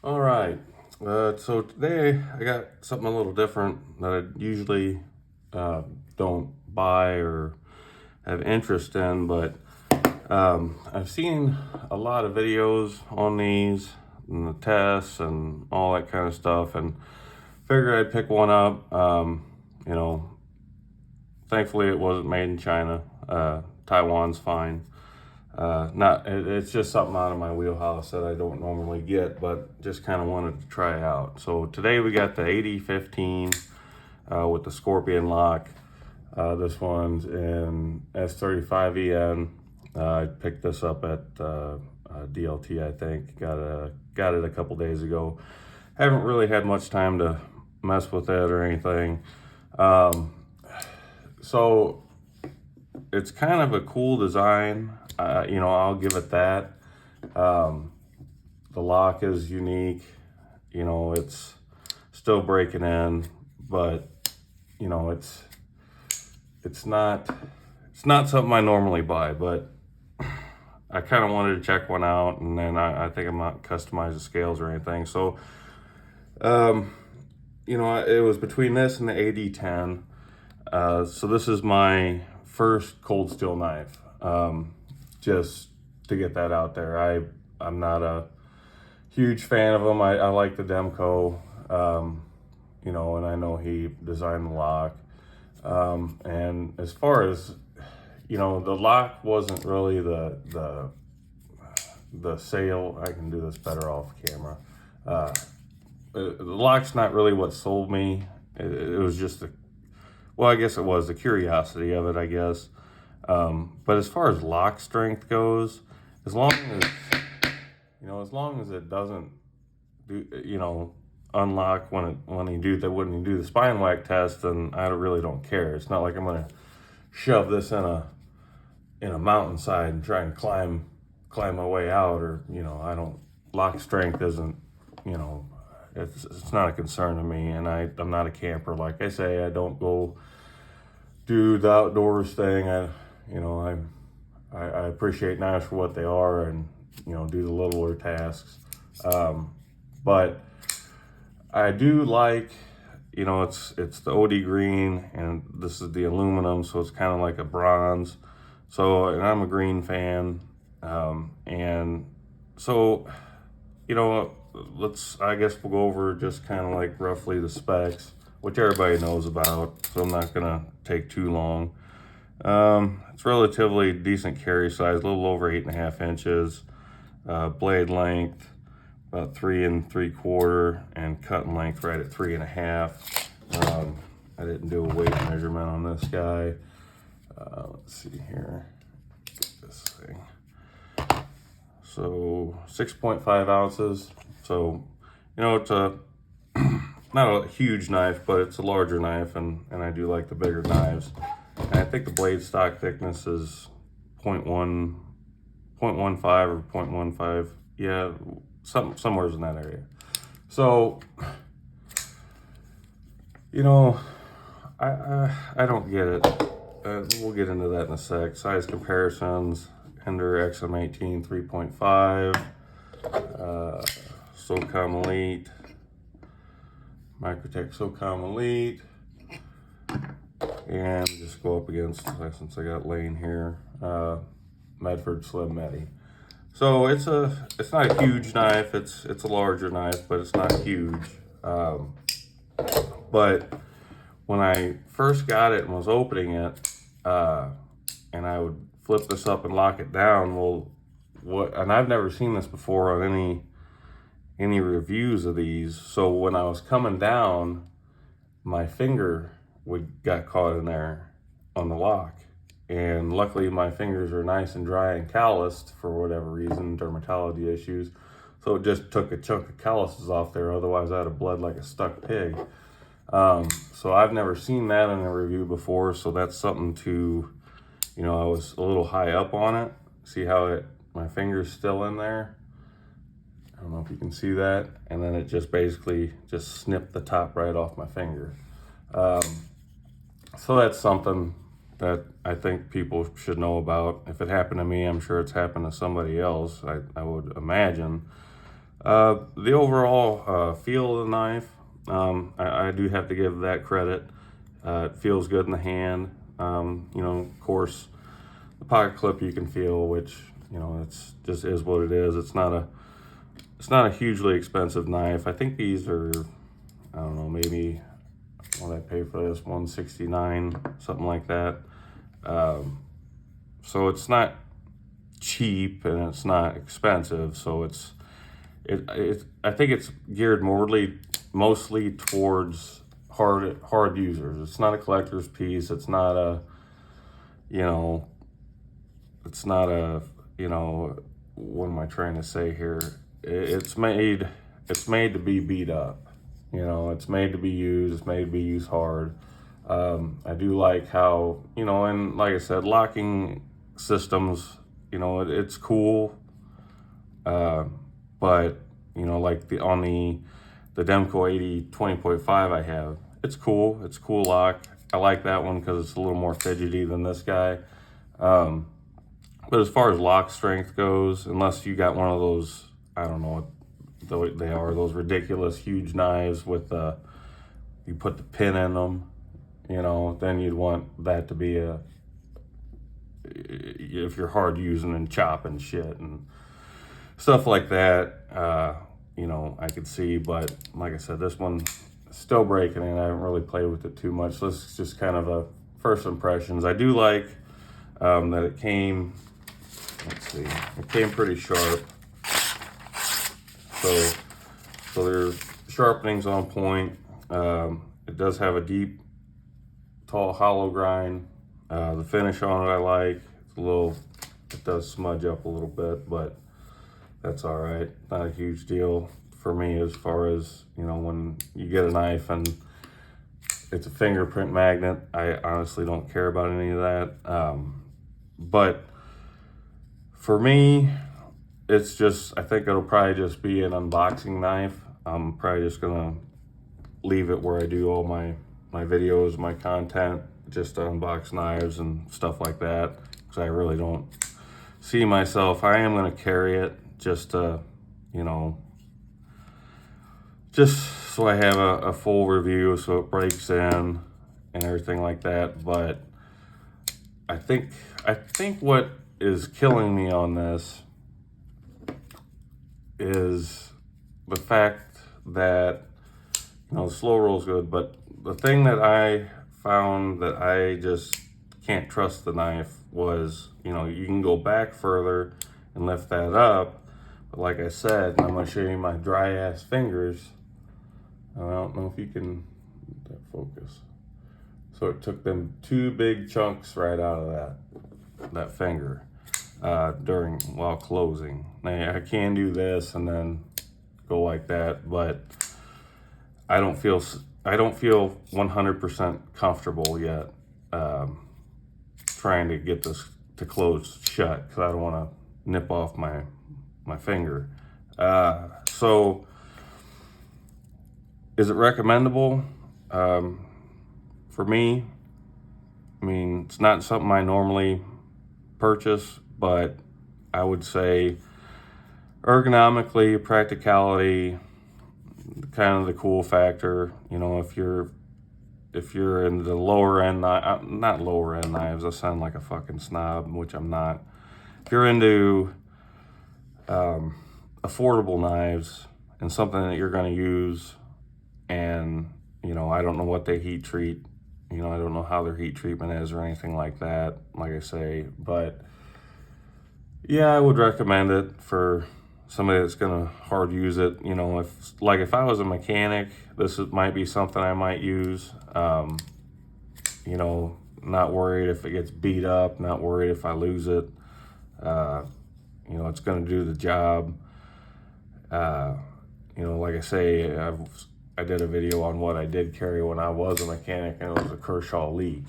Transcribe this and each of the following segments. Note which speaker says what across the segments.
Speaker 1: All right. So today I got something a little different that I usually uh, don't buy or have interest in, but I've seen a lot of videos on these and the tests and all that kind of stuff, and figured I'd pick one up. You know, Thankfully it wasn't made in China. Taiwan's fine. It's just something out of my wheelhouse that I don't normally get, but just kind of wanted to try out. So today we got the AD-15 with the Scorpion lock. This one's in S35EN. I picked this up at DLT, I think. Got it a couple days ago. Haven't really had much time to mess with it or anything. Um, so it's kind of a cool design. I'll give it that. Um, the lock is unique. It's still breaking in, but it's it's not something I normally buy. But I kind of wanted to check one out, and then I think I'm not customize the scales or anything. So um, it was between this and the AD-10. So this is my first cold steel knife. Just to get that out there. I'm not a huge fan of them. I like the Demco, and I know he designed the lock. And as far as the lock wasn't really the sale. I can do this better off camera. Uh, the lock's not really what sold me. It was just well, I guess it was the curiosity of it, I guess. But as far as lock strength goes, as long as as long as it doesn't do unlock when you do the spine whack test, then I really don't care. It's not like I'm gonna shove this in a mountainside and try and climb my way out, or I don't lock strength isn't you know it's not a concern to me, and I'm not a camper. Like I say, I don't go do the outdoors thing. I appreciate knives for what they are, and do the littler tasks. But I do like, it's the OD green, and this is the aluminum, so it's kind of like a bronze. So, and I'm a green fan, and so I guess we'll go over just kind of like roughly the specs, which everybody knows about. So I'm not gonna take too long. It's relatively decent carry size, a little over 8.5 inches. Blade length about 3 3/4, and cutting length right at 3.5. I didn't do a weight measurement on this guy. Let's see here. Get this thing. So 6.5 ounces. So it's not a huge knife, but it's a larger knife, and I do like the bigger knives. And I think the blade stock thickness is 0.1, 0.15 or 0.15. Yeah, somewhere in that area. So, I don't get it. We'll get into that in a sec. Size comparisons: Ender XM18 3.5, SOCOM Elite, Microtech SOCOM Elite, and just go up against, since I got Lane here, Medford Slim Medi. So it's not a huge knife. It's a larger knife, but it's not huge. But when I first got it and was opening it, and I would flip this up and lock it down, and I've never seen this before on any reviews of these. So when I was coming down, my finger got caught in there on the lock. And luckily my fingers are nice and dry and calloused for whatever reason, dermatology issues. So it just took a chunk of calluses off there. Otherwise I'd have bled like a stuck pig. So I've never seen that in a review before. So that's something to, I was a little high up on it. See how my finger's still in there? I don't know if you can see that. And then it just basically just snipped the top right off my finger. So that's something that I think people should know about. If it happened to me, I'm sure it's happened to somebody else, I would imagine. The overall feel of the knife, I do have to give that credit. It feels good in the hand. You know, of course, the pocket clip you can feel, which, you know, it's just is what it is. It's not a hugely expensive knife. I think these are, I don't know, maybe what I pay for this, $169, something like that. So it's not cheap and it's not expensive. So I think it's geared mostly towards hard users. It's not a collector's piece. It's not a, you know, what am I trying to say here? It's made to be beat up. You know, it's made to be used. It's made to be used hard. I do like how, you know, and like I said, locking systems, you know, it's cool. But, you know, like on the Demco AD-20.5 I have, it's cool. It's cool lock. I like that one because it's a little more fidgety than this guy. But as far as lock strength goes, unless you got one of those, I don't know what they are, those ridiculous huge knives with you put the pin in them, you know, then you'd want that to be if you're hard using and chopping shit and stuff like that, you know, I could see. But like I said, this one still breaking and I haven't really played with it too much. So this is just kind of a first impressions. I do like that it came, let's see, it came pretty sharp. So there's sharpenings on point. It does have a deep, tall, hollow grind. The finish on it I like. It does smudge up a little bit, but that's all right. Not a huge deal for me as far as, you know, when you get a knife and it's a fingerprint magnet, I honestly don't care about any of that. But for me, it's just, I think it'll probably just be an unboxing knife. I'm probably just gonna leave it where I do all my videos, my content, just to unbox knives and stuff like that, because I really don't see myself. I am gonna carry it just to, you know, just so I have a full review, so it breaks in and everything like that. But I think what is killing me on this is the fact that, you know, the slow roll's good, but the thing that I found that I just can't trust the knife was, you know, you can go back further and lift that up, but like I said, I'm gonna show you my dry ass fingers. I don't know if you can focus. So it took them 2 big chunks right out of that finger while closing. Now, I can do this and then go like that, but I don't feel 100% comfortable yet trying to get this to close shut, because I don't want to nip off my finger. So is it recommendable? For me, I mean, it's not something I normally purchase, but I would say ergonomically, practicality, kind of the cool factor. You know, if you're in the lower end, not lower end knives, I sound like a fucking snob, which I'm not. If you're into affordable knives and something that you're going to use, and, you know, I don't know what they heat treat, you know, I don't know how their heat treatment is or anything like that, like I say, but yeah, I would recommend it for somebody that's gonna hard use it. You know, if I was a mechanic, might be something I might use. You know, not worried if it gets beat up, not worried if I lose it. You know, it's gonna do the job. You know, like I say, I did a video on what I did carry when I was a mechanic, and it was a Kershaw leak,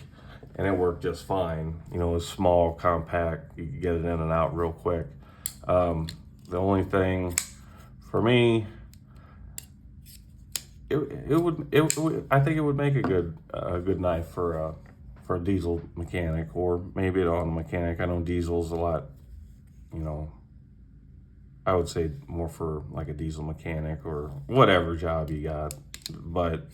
Speaker 1: and it worked just fine. You know, it was small, compact, you could get it in and out real quick. The only thing for me, I think it would make a good knife for a diesel mechanic, or maybe an auto mechanic. I know diesel's a lot, you know, I would say more for like a diesel mechanic or whatever job you got. But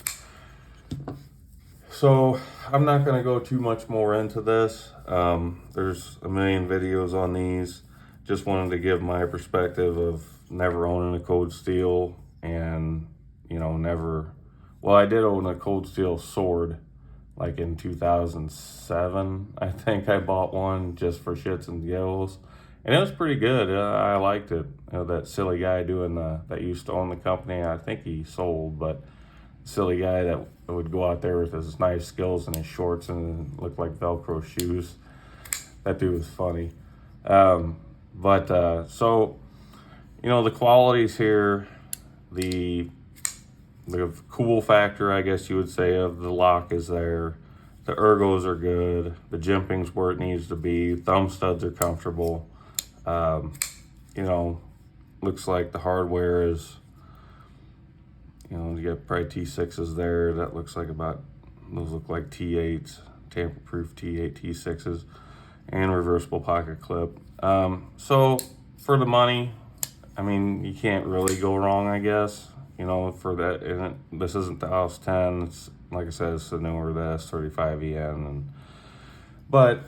Speaker 1: so I'm not going to go too much more into this. There's a million videos on these. Just wanted to give my perspective of never owning a cold steel and, you know, never, well, I did own a cold steel sword like in 2007. I think I bought one just for shits and giggles. And it was pretty good. I liked it. You know, that silly guy that used to own the company, I think he sold, but silly guy that would go out there with his knife skills and his shorts and looked like Velcro shoes. That dude was funny. So, you know, the qualities here, the cool factor, I guess you would say, of the lock is there. The ergos are good. The jimping's where it needs to be. Thumb studs are comfortable. You know, looks like the hardware is, you know, you got probably T6s there. That looks like those look like T8s, tamper-proof T8, T6s, and reversible pocket clip. So for the money, I mean, you can't really go wrong, I guess. You know, for that, and this isn't the House 10. It's, like I said, it's the newer, the S35EN. But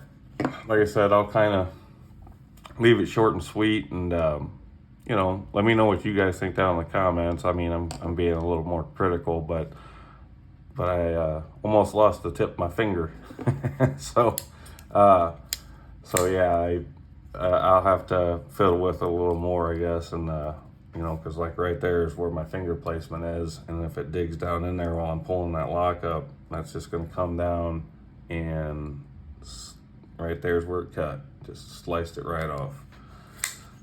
Speaker 1: like I said, I'll kind of leave it short and sweet, and you know, let me know what you guys think down in the comments. I mean, I'm being a little more critical, but I almost lost the tip of my finger. So yeah, I'll have to fiddle with it a little more, I guess, and you know, because like right there is where my finger placement is, and if it digs down in there while I'm pulling that lock up, that's just going to come down, and right there's where it cut. Just sliced it right off.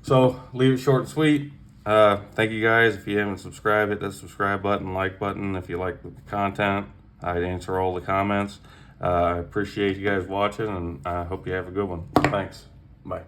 Speaker 1: So leave it short and sweet. Thank you guys. If you haven't subscribed, hit that subscribe button, like button. If you like the content, I'd answer all the comments. I appreciate you guys watching, and I hope you have a good one. Thanks. Bye.